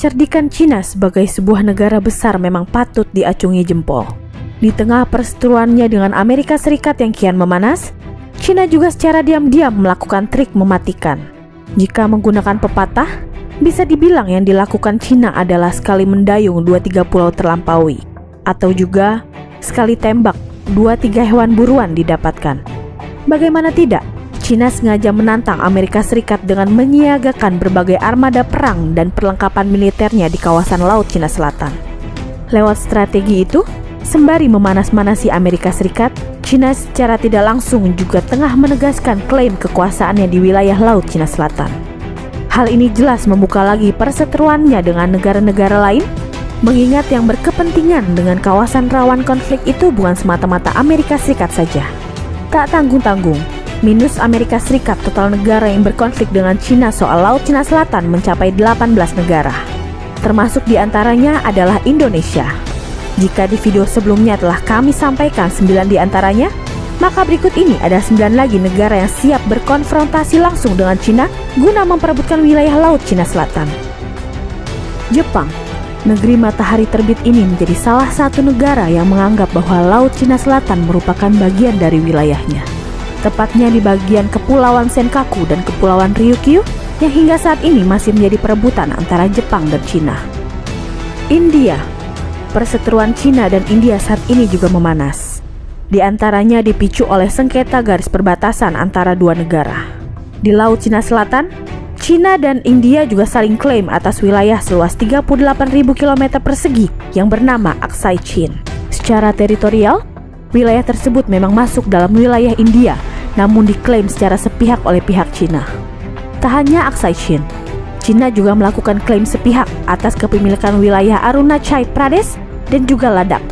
Kecerdikan Cina sebagai sebuah negara besar memang patut diacungi jempol. Di tengah perseteruannya dengan Amerika Serikat yang kian memanas, Cina juga secara diam-diam melakukan trik mematikan. Jika menggunakan pepatah, bisa dibilang yang dilakukan Cina adalah sekali mendayung 2-3 pulau terlampaui, atau juga sekali tembak 2-3 hewan buruan didapatkan. Bagaimana tidak, Cina sengaja menantang Amerika Serikat dengan menyiagakan berbagai armada perang dan perlengkapan militernya di kawasan Laut Cina Selatan. Lewat strategi itu, sembari memanas-manasi Amerika Serikat, Cina secara tidak langsung juga tengah menegaskan klaim kekuasaannya di wilayah Laut Cina Selatan. Hal ini jelas membuka lagi perseteruannya dengan negara-negara lain, mengingat yang berkepentingan dengan kawasan rawan konflik itu bukan semata-mata Amerika Serikat saja. Tak tanggung-tanggung, minus Amerika Serikat, total negara yang berkonflik dengan Cina soal Laut Cina Selatan mencapai 18 negara. Termasuk diantaranya adalah Indonesia. Jika di video sebelumnya telah kami sampaikan 9 diantaranya, maka berikut ini ada 9 lagi negara yang siap berkonfrontasi langsung dengan Cina guna memperebutkan wilayah Laut Cina Selatan. Jepang, negeri matahari terbit ini menjadi salah satu negara yang menganggap bahwa Laut Cina Selatan merupakan bagian dari wilayahnya. Tepatnya di bagian Kepulauan Senkaku dan Kepulauan Ryukyu yang hingga saat ini masih menjadi perebutan antara Jepang dan Cina. India, perseteruan Cina dan India saat ini juga memanas. Di antaranya dipicu oleh sengketa garis perbatasan antara dua negara. Di Laut Cina Selatan, Cina dan India juga saling klaim atas wilayah seluas 38.000 km persegi yang bernama Aksai Chin. Secara teritorial, wilayah tersebut memang masuk dalam wilayah India, namun diklaim secara sepihak oleh pihak Cina. Tak hanya Aksai Chin, Cina juga melakukan klaim sepihak atas kepemilikan wilayah Arunachal Pradesh dan juga Ladakh.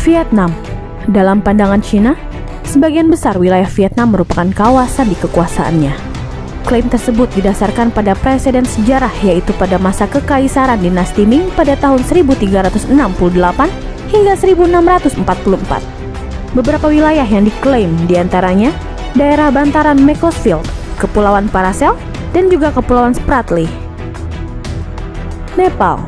Vietnam, dalam pandangan Cina, sebagian besar wilayah Vietnam merupakan kawasan di kekuasaannya. Klaim tersebut didasarkan pada preseden sejarah, yaitu pada masa kekaisaran dinasti Ming pada tahun 1368 hingga 1644. Beberapa wilayah yang diklaim diantaranya daerah bantaran Macclesfield, Kepulauan Paracel, dan juga Kepulauan Spratly. Nepal,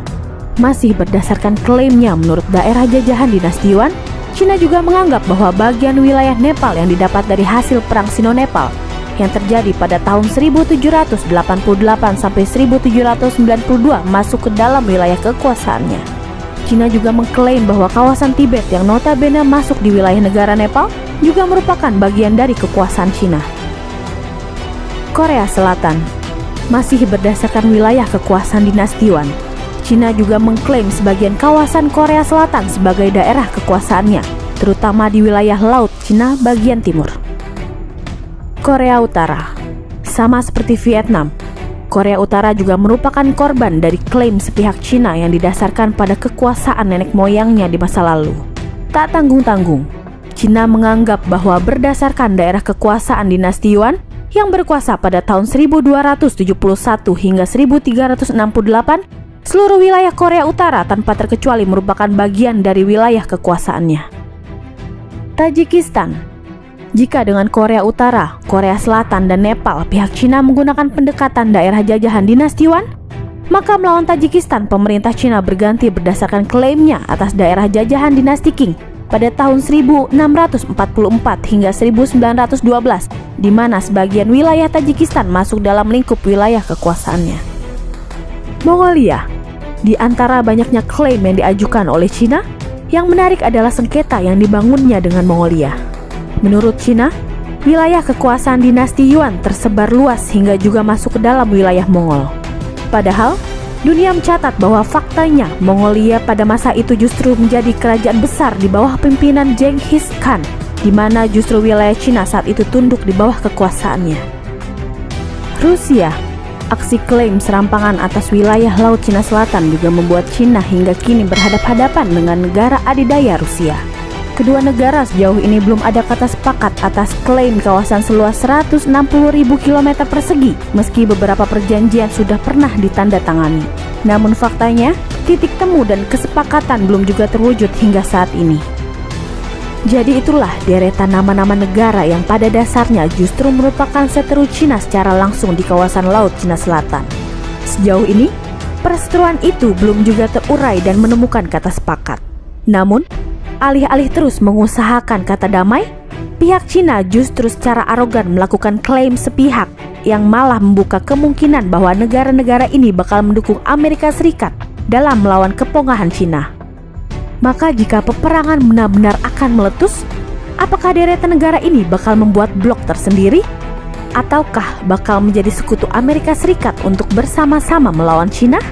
masih berdasarkan klaimnya menurut daerah jajahan dinasti Yuan, Cina juga menganggap bahwa bagian wilayah Nepal yang didapat dari hasil perang Sino-Nepal yang terjadi pada tahun 1788 sampai 1792 masuk ke dalam wilayah kekuasaannya. Cina juga mengklaim bahwa kawasan Tibet yang notabene masuk di wilayah negara Nepal juga merupakan bagian dari kekuasaan Cina. Korea Selatan, masih berdasarkan wilayah kekuasaan dinasti Yuan, Cina juga mengklaim sebagian kawasan Korea Selatan sebagai daerah kekuasaannya, terutama di wilayah Laut Cina bagian timur. Korea Utara, sama seperti Vietnam, Korea Utara juga merupakan korban dari klaim sepihak Cina yang didasarkan pada kekuasaan nenek moyangnya di masa lalu. Tak tanggung-tanggung, Cina menganggap bahwa berdasarkan daerah kekuasaan dinasti Yuan yang berkuasa pada tahun 1271 hingga 1368, seluruh wilayah Korea Utara tanpa terkecuali merupakan bagian dari wilayah kekuasaannya. Tajikistan, jika dengan Korea Utara, Korea Selatan, dan Nepal pihak Cina menggunakan pendekatan daerah jajahan dinasti Yuan, maka melawan Tajikistan pemerintah Cina berganti berdasarkan klaimnya atas daerah jajahan dinasti Qing pada tahun 1644 hingga 1912, di mana sebagian wilayah Tajikistan masuk dalam lingkup wilayah kekuasaannya. Mongolia, di antara banyaknya klaim yang diajukan oleh Cina, yang menarik adalah sengketa yang dibangunnya dengan Mongolia. Menurut Cina, wilayah kekuasaan dinasti Yuan tersebar luas hingga juga masuk ke dalam wilayah Mongol. Padahal, dunia mencatat bahwa faktanya Mongolia pada masa itu justru menjadi kerajaan besar di bawah pimpinan Genghis Khan, di mana justru wilayah Cina saat itu tunduk di bawah kekuasaannya. Rusia, aksi klaim serampangan atas wilayah Laut Cina Selatan juga membuat Cina hingga kini berhadapan-hadapan dengan negara adidaya Rusia. Kedua negara sejauh ini belum ada kata sepakat atas klaim kawasan seluas 160.000 km persegi, meski beberapa perjanjian sudah pernah ditandatangani. Namun faktanya, titik temu dan kesepakatan belum juga terwujud hingga saat ini. Jadi itulah deretan nama-nama negara yang pada dasarnya justru merupakan seteru Cina secara langsung di kawasan Laut Cina Selatan. Sejauh ini, Perseteruan itu belum juga terurai dan menemukan kata sepakat. Namun, alih-alih terus mengusahakan kata damai, pihak Cina justru secara arogan melakukan klaim sepihak yang malah membuka kemungkinan bahwa negara-negara ini bakal mendukung Amerika Serikat dalam melawan kepongahan Cina. Maka jika peperangan benar-benar akan meletus, apakah deretan negara ini bakal membuat blok tersendiri? Ataukah bakal menjadi sekutu Amerika Serikat untuk bersama-sama melawan Cina?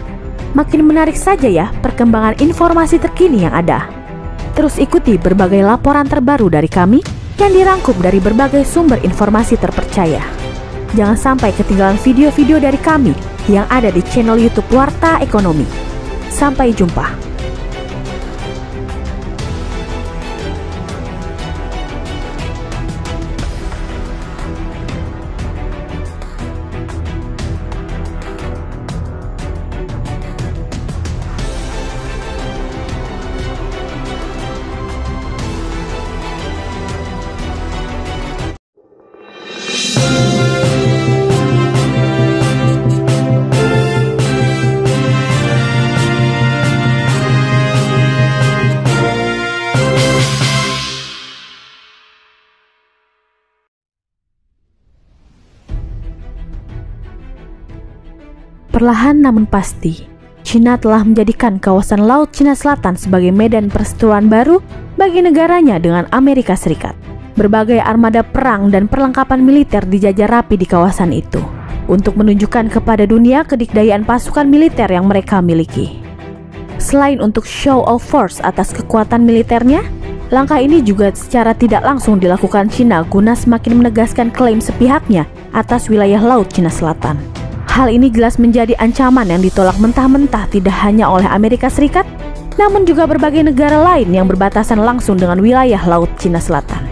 Makin menarik saja ya perkembangan informasi terkini yang ada. Terus ikuti berbagai laporan terbaru dari kami yang dirangkum dari berbagai sumber informasi terpercaya. Jangan sampai ketinggalan video-video dari kami yang ada di channel YouTube Warta Ekonomi. Sampai jumpa. Perlahan namun pasti, Cina telah menjadikan kawasan Laut Cina Selatan sebagai medan perseteruan baru bagi negaranya dengan Amerika Serikat. Berbagai armada perang dan perlengkapan militer dijajar rapi di kawasan itu untuk menunjukkan kepada dunia kedikdayaan pasukan militer yang mereka miliki. Selain untuk show of force atas kekuatan militernya, langkah ini juga secara tidak langsung dilakukan Cina guna semakin menegaskan klaim sepihaknya atas wilayah Laut Cina Selatan. Hal ini jelas menjadi ancaman yang ditolak mentah-mentah tidak hanya oleh Amerika Serikat, namun juga berbagai negara lain yang berbatasan langsung dengan wilayah Laut Cina Selatan.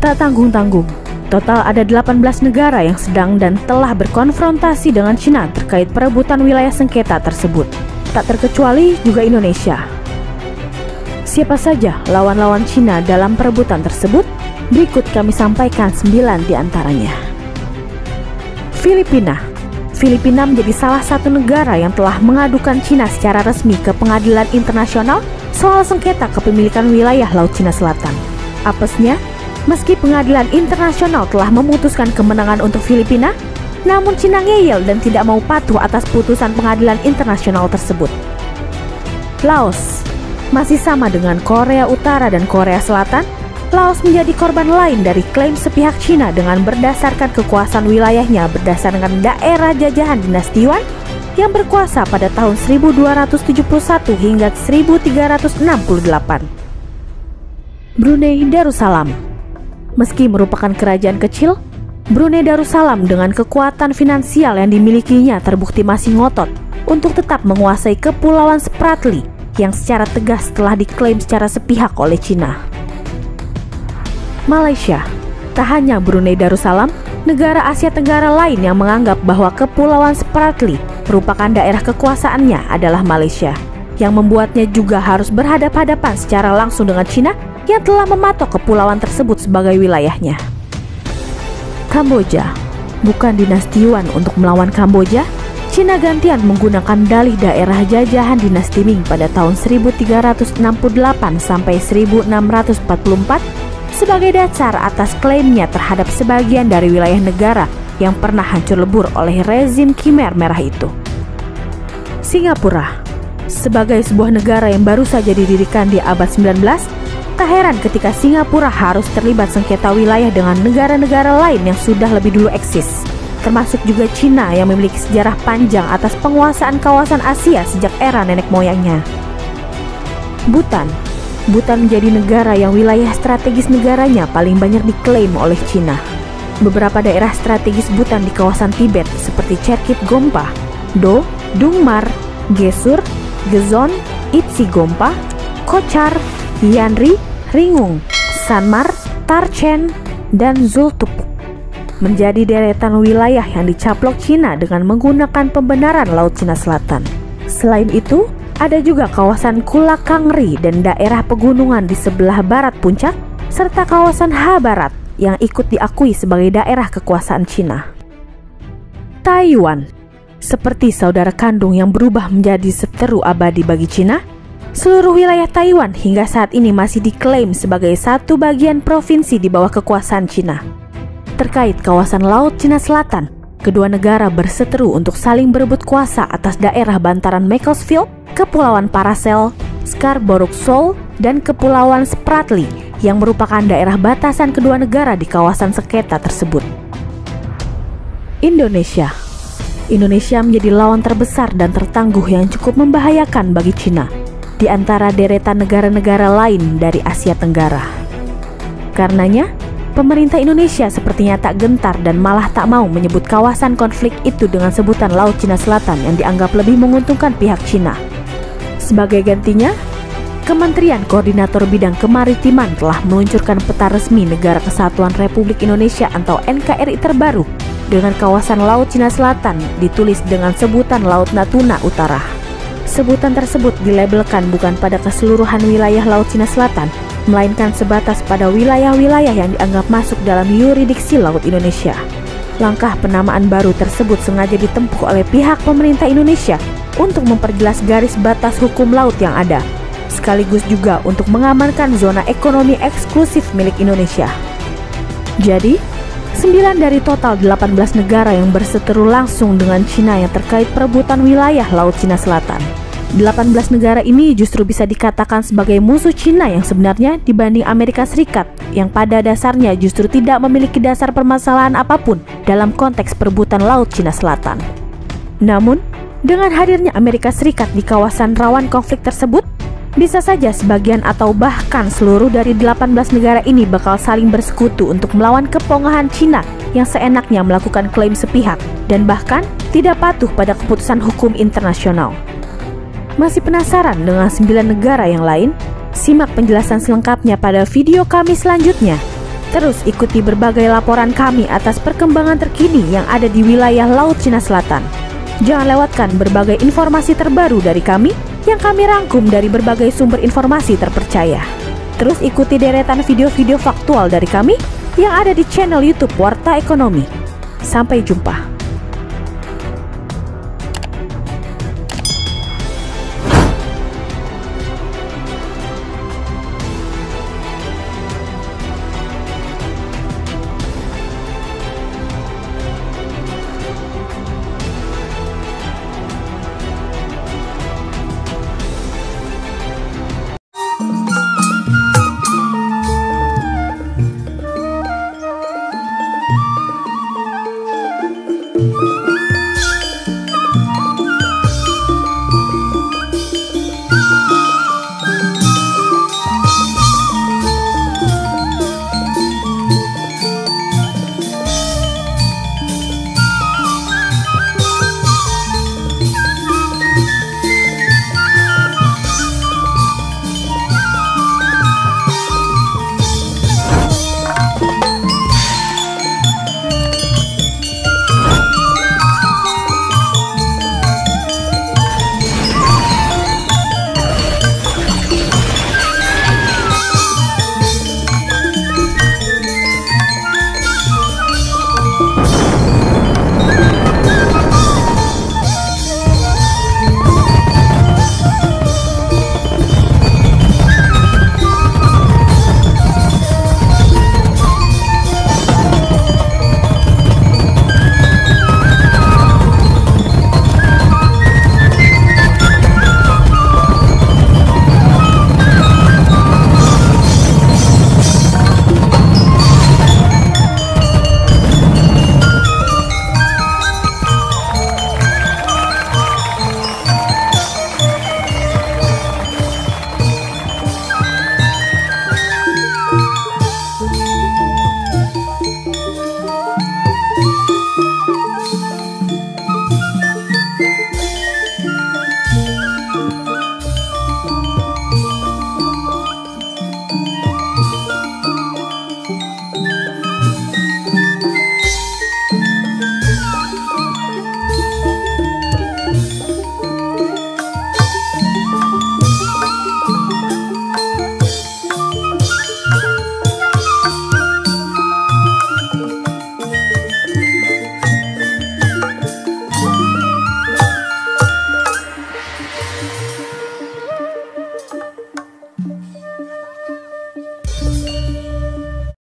Tak tanggung-tanggung, total ada 18 negara yang sedang dan telah berkonfrontasi dengan Cina terkait perebutan wilayah sengketa tersebut. Tak terkecuali juga Indonesia. Siapa saja lawan-lawan Cina dalam perebutan tersebut? Berikut kami sampaikan 9 di antaranya. Filipina menjadi salah satu negara yang telah mengadukan Cina secara resmi ke pengadilan internasional soal sengketa kepemilikan wilayah Laut Cina Selatan. Apesnya, meski pengadilan internasional telah memutuskan kemenangan untuk Filipina, namun Cina ngeyel dan tidak mau patuh atas putusan pengadilan internasional tersebut. Laos, masih sama dengan Korea Utara dan Korea Selatan, Laos menjadi korban lain dari klaim sepihak Cina dengan berdasarkan kekuasaan wilayahnya berdasarkan daerah jajahan dinasti Yuan yang berkuasa pada tahun 1271 hingga 1368. Brunei Darussalam. Meski merupakan kerajaan kecil, Brunei Darussalam dengan kekuatan finansial yang dimilikinya terbukti masih ngotot untuk tetap menguasai Kepulauan Spratly yang secara tegas telah diklaim secara sepihak oleh Cina. Malaysia. Tak hanya Brunei Darussalam, negara Asia Tenggara lain yang menganggap bahwa Kepulauan Spratly merupakan daerah kekuasaannya adalah Malaysia, yang membuatnya juga harus berhadapan-hadapan secara langsung dengan Cina yang telah mematok kepulauan tersebut sebagai wilayahnya. Kamboja. Bukan dinasti Yuan untuk melawan Kamboja, Cina gantian menggunakan dalih daerah jajahan dinasti Ming pada tahun 1368 sampai 1644 sebagai dasar atas klaimnya terhadap sebagian dari wilayah negara yang pernah hancur lebur oleh rezim Khmer Merah itu. Singapura. Sebagai sebuah negara yang baru saja didirikan di abad 19, tak heran ketika Singapura harus terlibat sengketa wilayah dengan negara-negara lain yang sudah lebih dulu eksis, termasuk juga Cina yang memiliki sejarah panjang atas penguasaan kawasan Asia sejak era nenek moyangnya. Bhutan menjadi negara yang wilayah strategis negaranya paling banyak diklaim oleh Cina. Beberapa daerah strategis Bhutan di kawasan Tibet seperti Cherkit Gompa, Do, Dungmar, Gesur, Gezon, Itsi Gompa, Kochar, Yanri, Ringung, Sanmar, Tarchen, dan Zultupuk menjadi deretan wilayah yang dicaplok Cina dengan menggunakan pembenaran Laut Cina Selatan. Selain itu, ada juga kawasan Kulakangri dan daerah pegunungan di sebelah barat puncak, serta kawasan Ha Barat yang ikut diakui sebagai daerah kekuasaan Cina. Taiwan. seperti saudara kandung yang berubah menjadi seteru abadi bagi Cina, seluruh wilayah Taiwan hingga saat ini masih diklaim sebagai satu bagian provinsi di bawah kekuasaan Cina. Terkait kawasan Laut Cina Selatan, kedua negara berseteru untuk saling berebut kuasa atas daerah bantaran Macclesfield, Kepulauan Paracel, Scarborough Shoal, dan Kepulauan Spratly yang merupakan daerah batasan kedua negara di kawasan sengketa tersebut. Indonesia menjadi lawan terbesar dan tertangguh yang cukup membahayakan bagi Cina di antara deretan negara-negara lain dari Asia Tenggara. Karenanya, pemerintah Indonesia sepertinya tak gentar dan malah tak mau menyebut kawasan konflik itu dengan sebutan Laut Cina Selatan yang dianggap lebih menguntungkan pihak Cina. Sebagai gantinya, Kementerian Koordinator Bidang Kemaritiman telah meluncurkan peta resmi Negara Kesatuan Republik Indonesia atau NKRI terbaru dengan kawasan Laut Cina Selatan ditulis dengan sebutan Laut Natuna Utara. Sebutan tersebut dilabelkan bukan pada keseluruhan wilayah Laut Cina Selatan, melainkan sebatas pada wilayah-wilayah yang dianggap masuk dalam yurisdiksi Laut Indonesia. Langkah penamaan baru tersebut sengaja ditempuh oleh pihak pemerintah Indonesia untuk memperjelas garis batas hukum laut yang ada, sekaligus juga untuk mengamankan zona ekonomi eksklusif milik Indonesia. Jadi, 9 dari total 18 negara yang berseteru langsung dengan Cina yang terkait perebutan wilayah Laut Cina Selatan. 18 negara ini justru bisa dikatakan sebagai musuh Cina yang sebenarnya dibanding Amerika Serikat, yang pada dasarnya justru tidak memiliki dasar permasalahan apapun dalam konteks perebutan Laut Cina Selatan. Namun, dengan hadirnya Amerika Serikat di kawasan rawan konflik tersebut, bisa saja sebagian atau bahkan seluruh dari 18 negara ini bakal saling bersekutu untuk melawan kepongahan Cina yang seenaknya melakukan klaim sepihak dan bahkan tidak patuh pada keputusan hukum internasional. Masih penasaran dengan 9 negara yang lain? Simak penjelasan selengkapnya pada video kami selanjutnya. Terus ikuti berbagai laporan kami atas perkembangan terkini yang ada di wilayah Laut Cina Selatan. Jangan lewatkan berbagai informasi terbaru dari kami yang kami rangkum dari berbagai sumber informasi terpercaya. Terus ikuti deretan video-video faktual dari kami yang ada di channel YouTube Warta Ekonomi. Sampai jumpa.